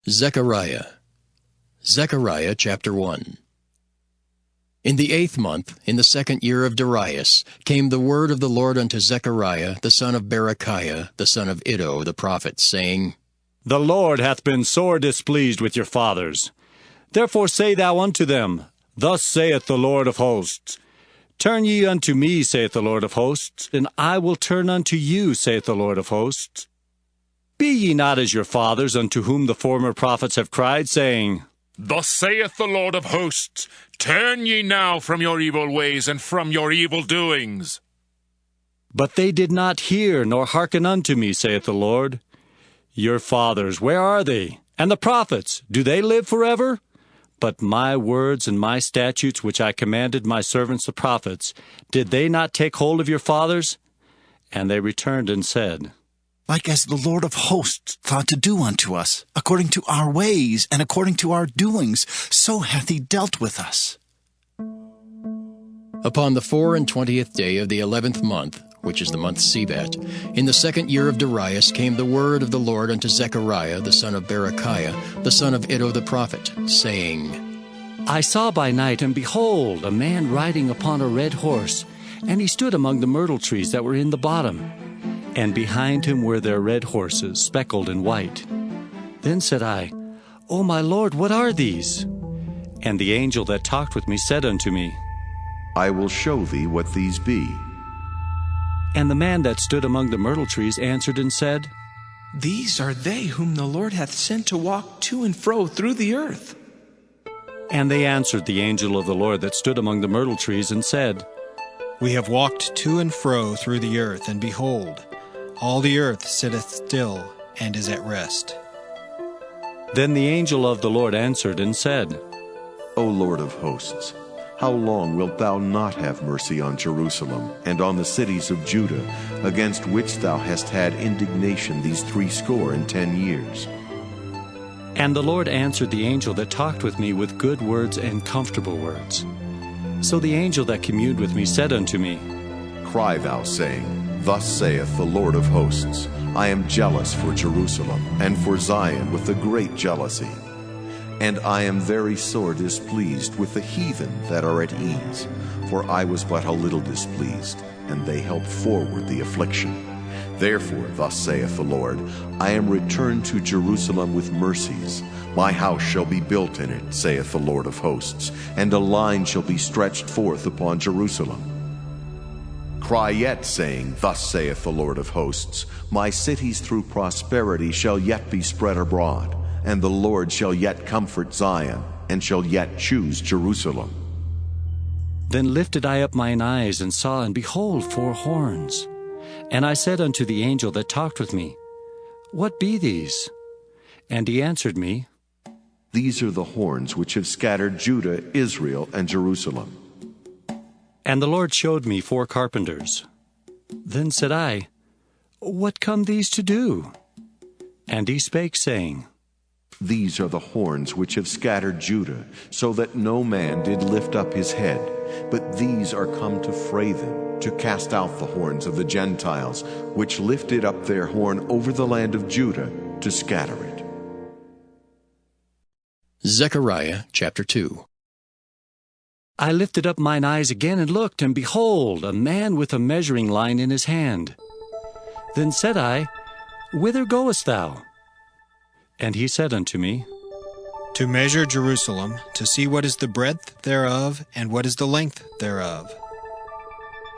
Zechariah. Zechariah chapter 1. In the 8th month, in the 2nd year of Darius, came the word of the Lord unto Zechariah the son of Berechiah, the son of Iddo the prophet, saying, The Lord hath been sore displeased with your fathers. Therefore say thou unto them, Thus saith the Lord of hosts, Turn ye unto me, saith the Lord of hosts, and I will turn unto you, saith the Lord of hosts. Be ye not as your fathers, unto whom the former prophets have cried, saying, Thus saith the Lord of hosts, Turn ye now from your evil ways and from your evil doings. But they did not hear nor hearken unto me, saith the Lord. Your fathers, where are they? And the prophets, do they live forever? But my words and my statutes which I commanded my servants the prophets, did they not take hold of your fathers? And they returned and said, Like as the Lord of hosts thought to do unto us, according to our ways and according to our doings, so hath he dealt with us. Upon the 24th day of the 11th month, which is the month Sebat, in the 2nd year of Darius came the word of the Lord unto Zechariah the son of Berechiah, the son of Iddo the prophet, saying, I saw by night, and behold, a man riding upon a red horse, and he stood among the myrtle trees that were in the bottom. And behind him were their red horses, speckled and white. Then said I, O my Lord, what are these? And the angel that talked with me said unto me, I will show thee what these be. And the man that stood among the myrtle trees answered and said, These are they whom the Lord hath sent to walk to and fro through the earth. And they answered the angel of the Lord that stood among the myrtle trees and said, We have walked to and fro through the earth, and behold, all the earth sitteth still and is at rest. Then the angel of the Lord answered and said, O Lord of hosts, how long wilt thou not have mercy on Jerusalem and on the cities of Judah, against which thou hast had indignation these 60 years? And the Lord answered the angel that talked with me with good words and comfortable words. So the angel that communed with me said unto me, Cry thou, saying, Thus saith the Lord of hosts, I am jealous for Jerusalem and for Zion with a great jealousy. And I am very sore displeased with the heathen that are at ease, for I was but a little displeased, and they helped forward the affliction. Therefore, thus saith the Lord, I am returned to Jerusalem with mercies. My house shall be built in it, saith the Lord of hosts, and a line shall be stretched forth upon Jerusalem. Cry yet, saying, Thus saith the Lord of hosts, My cities through prosperity shall yet be spread abroad, and the Lord shall yet comfort Zion, and shall yet choose Jerusalem. Then lifted I up mine eyes, and saw, and behold, 4 horns. And I said unto the angel that talked with me, What be these? And he answered me, These are the horns which have scattered Judah, Israel, and Jerusalem. And the Lord showed me 4 carpenters. Then said I, What come these to do? And he spake, saying, These are the horns which have scattered Judah, so that no man did lift up his head. But these are come to fray them, to cast out the horns of the Gentiles, which lifted up their horn over the land of Judah, to scatter it. Zechariah chapter 2. I lifted up mine eyes again, and looked, and behold, a man with a measuring line in his hand. Then said I, Whither goest thou? And he said unto me, To measure Jerusalem, to see what is the breadth thereof, and what is the length thereof.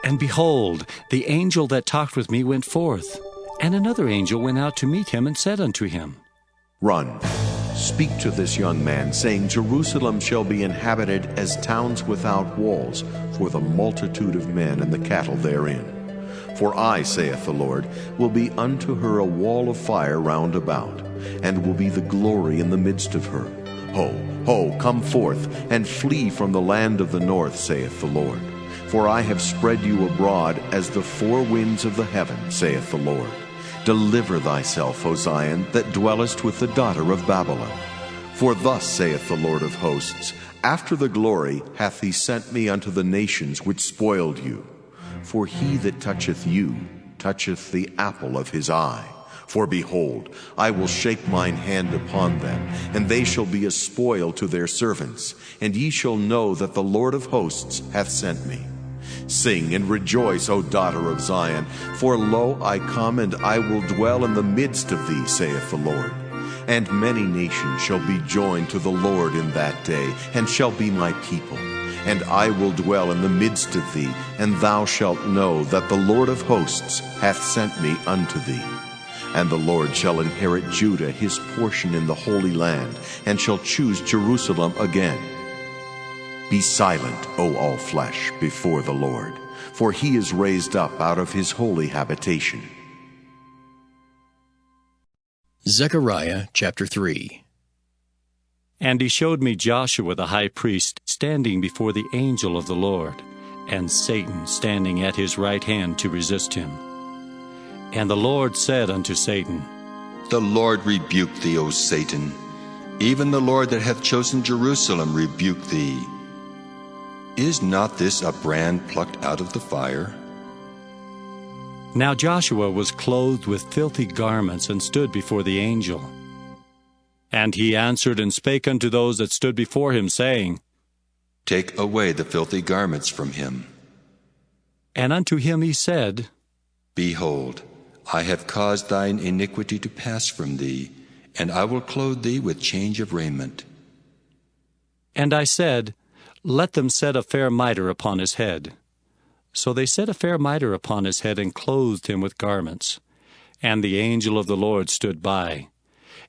And behold, the angel that talked with me went forth, and another angel went out to meet him, and said unto him, Run, speak to this young man, saying, Jerusalem shall be inhabited as towns without walls, for the multitude of men and the cattle therein. For I, saith the Lord, will be unto her a wall of fire round about, and will be the glory in the midst of her. Ho, ho, come forth, and flee from the land of the north, saith the Lord. For I have spread you abroad as the 4 winds of the heaven, saith the Lord. Deliver thyself, O Zion, that dwellest with the daughter of Babylon. For thus saith the Lord of hosts, After the glory hath he sent me unto the nations which spoiled you. For he that toucheth you toucheth the apple of his eye. For behold, I will shake mine hand upon them, and they shall be a spoil to their servants, and ye shall know that the Lord of hosts hath sent me. Sing and rejoice, O daughter of Zion, for lo, I come, and I will dwell in the midst of thee, saith the Lord. And many nations shall be joined to the Lord in that day, and shall be my people. And I will dwell in the midst of thee, and thou shalt know that the Lord of hosts hath sent me unto thee. And the Lord shall inherit Judah his portion in the Holy Land, and shall choose Jerusalem again. Be silent, O all flesh, before the Lord, for he is raised up out of his holy habitation. Zechariah chapter 3. And he showed me Joshua the high priest standing before the angel of the Lord, and Satan standing at his right hand to resist him. And the Lord said unto Satan, The Lord rebuke thee, O Satan. Even the Lord that hath chosen Jerusalem rebuke thee. Is not this a brand plucked out of the fire? Now Joshua was clothed with filthy garments, and stood before the angel. And he answered and spake unto those that stood before him, saying, Take away the filthy garments from him. And unto him he said, Behold, I have caused thine iniquity to pass from thee, and I will clothe thee with change of raiment. And I said, Let them set a fair mitre upon his head. So they set a fair mitre upon his head, and clothed him with garments. And the angel of the Lord stood by.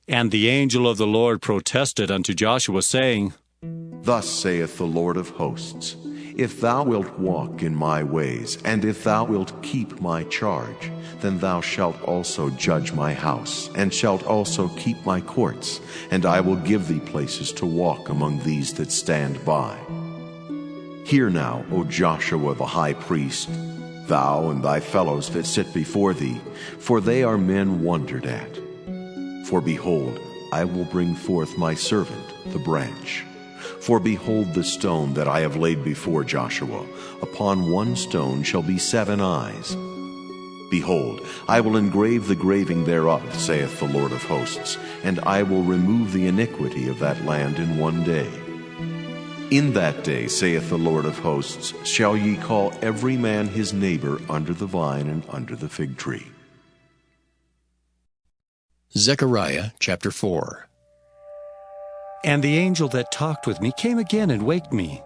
And the angel of the Lord protested unto Joshua, saying, Thus saith the Lord of hosts, If thou wilt walk in my ways, and if thou wilt keep my charge, then thou shalt also judge my house, and shalt also keep my courts, and I will give thee places to walk among these that stand by. Hear now, O Joshua the high priest, thou and thy fellows that sit before thee, for they are men wondered at. For behold, I will bring forth my servant, the branch. For behold the stone that I have laid before Joshua. Upon one stone shall be 7 eyes. Behold, I will engrave the graving thereof, saith the Lord of hosts, and I will remove the iniquity of that land in one day. In that day, saith the Lord of hosts, shall ye call every man his neighbor under the vine and under the fig tree. Zechariah chapter 4. And the angel that talked with me came again and waked me,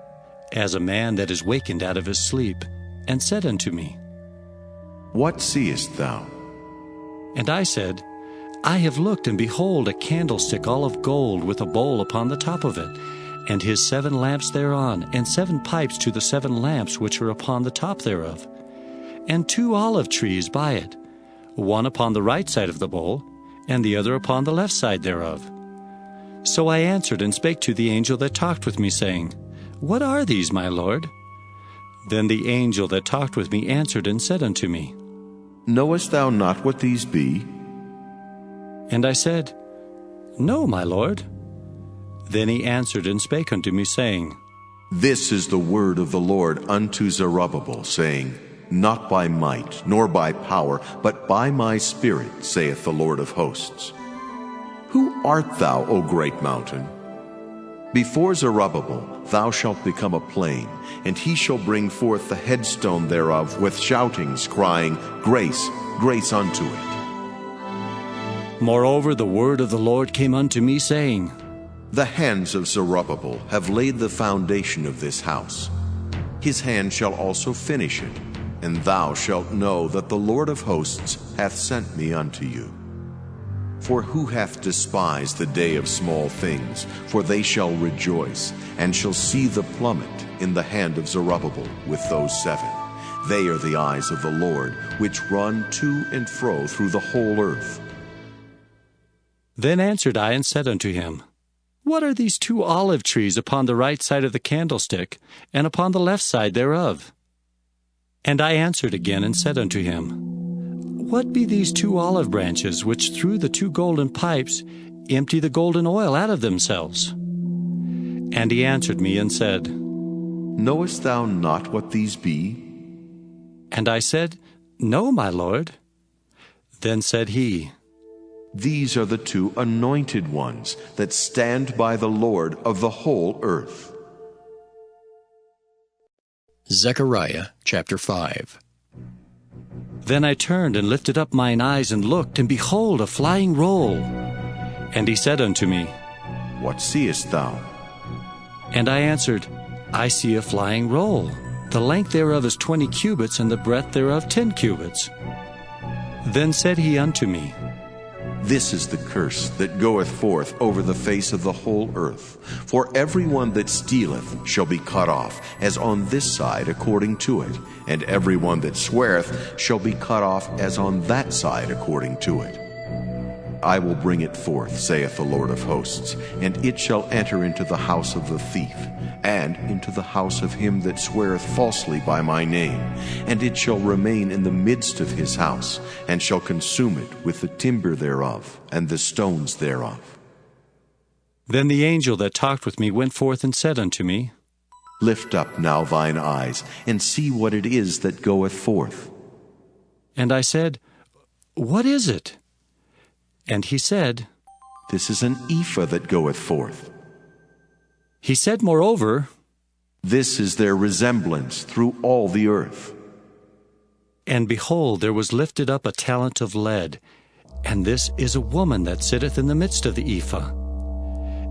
as a man that is wakened out of his sleep, and said unto me, What seest thou? And I said, I have looked, and behold, a candlestick all of gold, with a bowl upon the top of it, and his 7 lamps thereon, and 7 pipes to the 7 lamps which are upon the top thereof, and 2 olive trees by it, one upon the right side of the bowl, and the other upon the left side thereof. So I answered and spake to the angel that talked with me, saying, What are these, my Lord? Then the angel that talked with me answered and said unto me, Knowest thou not what these be? And I said, No, my Lord. Then he answered and spake unto me, saying, This is the word of the Lord unto Zerubbabel, saying, Not by might, nor by power, but by my Spirit, saith the Lord of hosts. Who art thou, O great mountain? Before Zerubbabel thou shalt become a plain, and he shall bring forth the headstone thereof with shoutings, crying, Grace, grace unto it. Moreover, the word of the Lord came unto me, saying, The hands of Zerubbabel have laid the foundation of this house. His hand shall also finish it, and thou shalt know that the Lord of hosts hath sent me unto you. For who hath despised the day of small things? For they shall rejoice, and shall see the plummet in the hand of Zerubbabel with those 7. They are the eyes of the Lord, which run to and fro through the whole earth. Then answered I and said unto him, What are these 2 olive trees upon the right side of the candlestick, and upon the left side thereof? And I answered again and said unto him, What be these 2 olive branches, which through the 2 golden pipes empty the golden oil out of themselves? And he answered me and said, Knowest thou not what these be? And I said, No, my Lord. Then said he, These are the two anointed ones that stand by the Lord of the whole earth. Zechariah chapter 5. Then I turned and lifted up mine eyes and looked, and behold, a flying roll. And he said unto me, What seest thou? And I answered, I see a flying roll. The length thereof is 20 cubits, and the breadth thereof 10 cubits. Then said he unto me, This is the curse that goeth forth over the face of the whole earth. For every one that stealeth shall be cut off, as on this side according to it, and every one that sweareth shall be cut off, as on that side according to it. I will bring it forth, saith the Lord of hosts, and it shall enter into the house of the thief, and into the house of him that sweareth falsely by my name, and it shall remain in the midst of his house, and shall consume it with the timber thereof, and the stones thereof. Then the angel that talked with me went forth and said unto me, Lift up now thine eyes, and see what it is that goeth forth. And I said, What is it? And he said, This is an ephah that goeth forth. He said moreover, This is their resemblance through all the earth. And behold, there was lifted up a talent of lead, and this is a woman that sitteth in the midst of the ephah.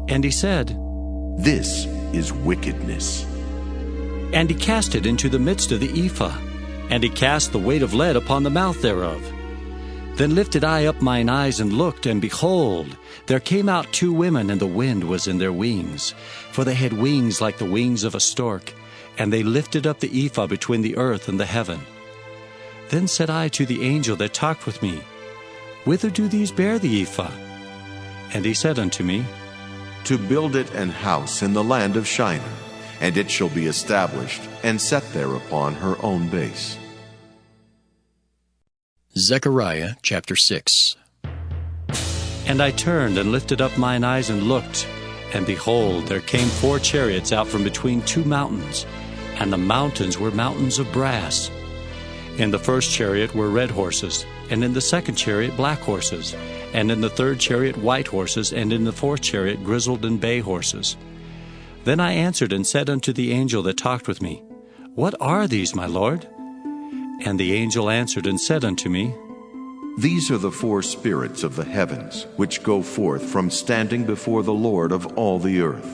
And he said, This is wickedness. And he cast it into the midst of the ephah, and he cast the weight of lead upon the mouth thereof. Then lifted I up mine eyes and looked, and behold, there came out two women, and the wind was in their wings. For they had wings like the wings of a stork, and they lifted up the ephah between the earth and the heaven. Then said I to the angel that talked with me, Whither do these bear the ephah? And he said unto me, To build it an house in the land of Shinar, and it shall be established and set there upon her own base. Zechariah chapter 6. And I turned and lifted up mine eyes and looked, and behold, there came 4 chariots out from between 2 mountains, and the mountains were mountains of brass. In the first chariot were red horses, and in the second chariot black horses, and in the third chariot white horses, and in the fourth chariot grizzled and bay horses. Then I answered and said unto the angel that talked with me, What are these, my Lord? And the angel answered and said unto me, These are the 4 spirits of the heavens, which go forth from standing before the Lord of all the earth.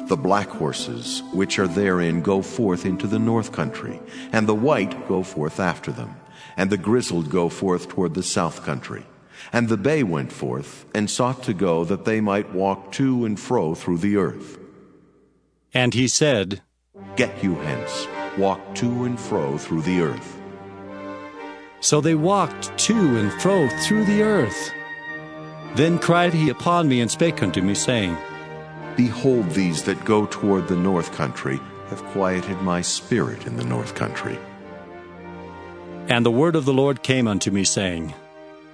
The black horses, which are therein, go forth into the north country, and the white go forth after them, and the grizzled go forth toward the south country. And the bay went forth, and sought to go, that they might walk to and fro through the earth. And he said, Get you hence, walk to and fro through the earth. So they walked to and fro through the earth. Then cried he upon me and spake unto me, saying, Behold, these that go toward the north country have quieted my spirit in the north country. And the word of the Lord came unto me, saying,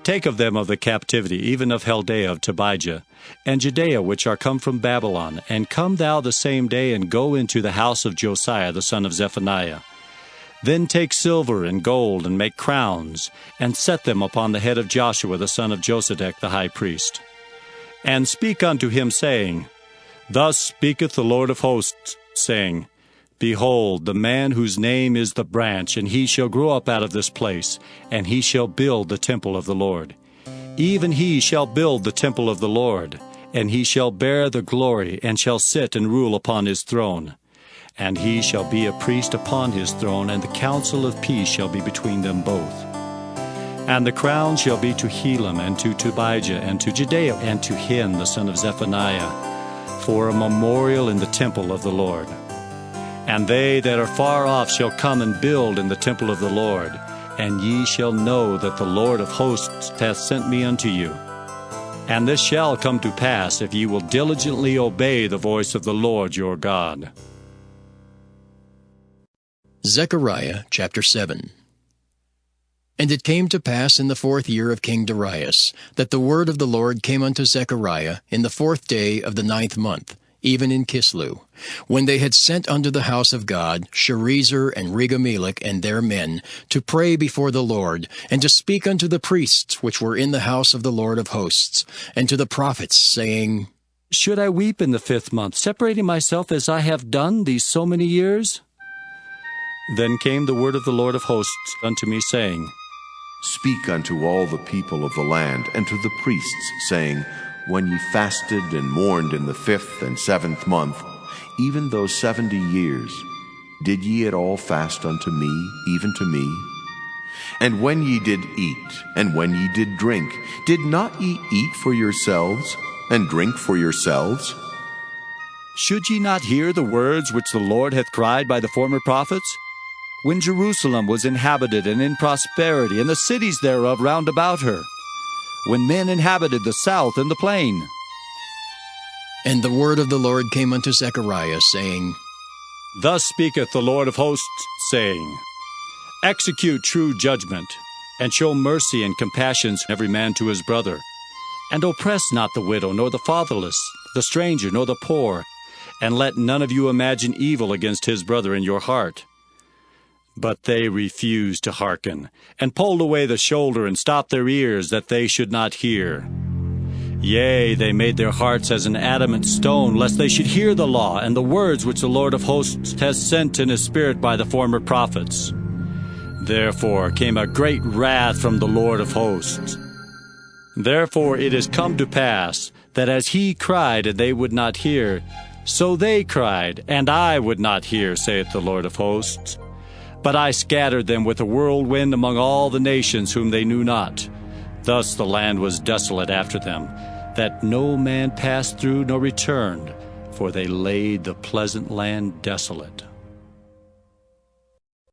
Take of them of the captivity, even of Chaldea of Tobijah, and Judea, which are come from Babylon, and come thou the same day, and go into the house of Josiah the son of Zephaniah. Then take silver and gold, and make crowns, and set them upon the head of Joshua the son of Josedech the high priest. And speak unto him, saying, Thus speaketh the Lord of hosts, saying, Behold, the man whose name is the branch, and he shall grow up out of this place, and he shall build the temple of the Lord. Even he shall build the temple of the Lord, and he shall bear the glory, and shall sit and rule upon his throne. And he shall be a priest upon his throne, and the counsel of peace shall be between them both. And the crown shall be to Helam, and to Tobijah, and to Judea, and to Hin the son of Zephaniah, for a memorial in the temple of the Lord. And they that are far off shall come and build in the temple of the Lord, and ye shall know that the Lord of hosts hath sent me unto you. And this shall come to pass, if ye will diligently obey the voice of the Lord your God. Zechariah chapter 7. And it came to pass in the 4th year of King Darius, that the word of the Lord came unto Zechariah in the 4th day of the 9th month, even in Kislu, when they had sent unto the house of God Sherezer and Regamelech and their men, to pray before the Lord, and to speak unto the priests which were in the house of the Lord of hosts, and to the prophets, saying, Should I weep in the 5th month, separating myself as I have done these so many years? Then came the word of the Lord of hosts unto me, saying, Speak unto all the people of the land, and to the priests, saying, When ye fasted and mourned in the 5th and 7th month, even those 70 years, did ye at all fast unto me, even to me? And when ye did eat, and when ye did drink, did not ye eat for yourselves, and drink for yourselves? Should ye not hear the words which the Lord hath cried by the former prophets? When Jerusalem was inhabited and in prosperity, and the cities thereof round about her, when men inhabited the south and the plain. And the word of the Lord came unto Zechariah, saying, Thus speaketh the Lord of hosts, saying, Execute true judgment, and show mercy and compassion every man to his brother, and oppress not the widow, nor the fatherless, the stranger, nor the poor, and let none of you imagine evil against his brother in your heart. But they refused to hearken, and pulled away the shoulder, and stopped their ears, that they should not hear. Yea, they made their hearts as an adamant stone, lest they should hear the law, and the words which the Lord of hosts has sent in his Spirit by the former prophets. Therefore came a great wrath from the Lord of hosts. Therefore it is come to pass, that as he cried, and they would not hear, so they cried, and I would not hear, saith the Lord of hosts. But I scattered them with a whirlwind among all the nations whom they knew not. Thus the land was desolate after them, that no man passed through nor returned, for they laid the pleasant land desolate.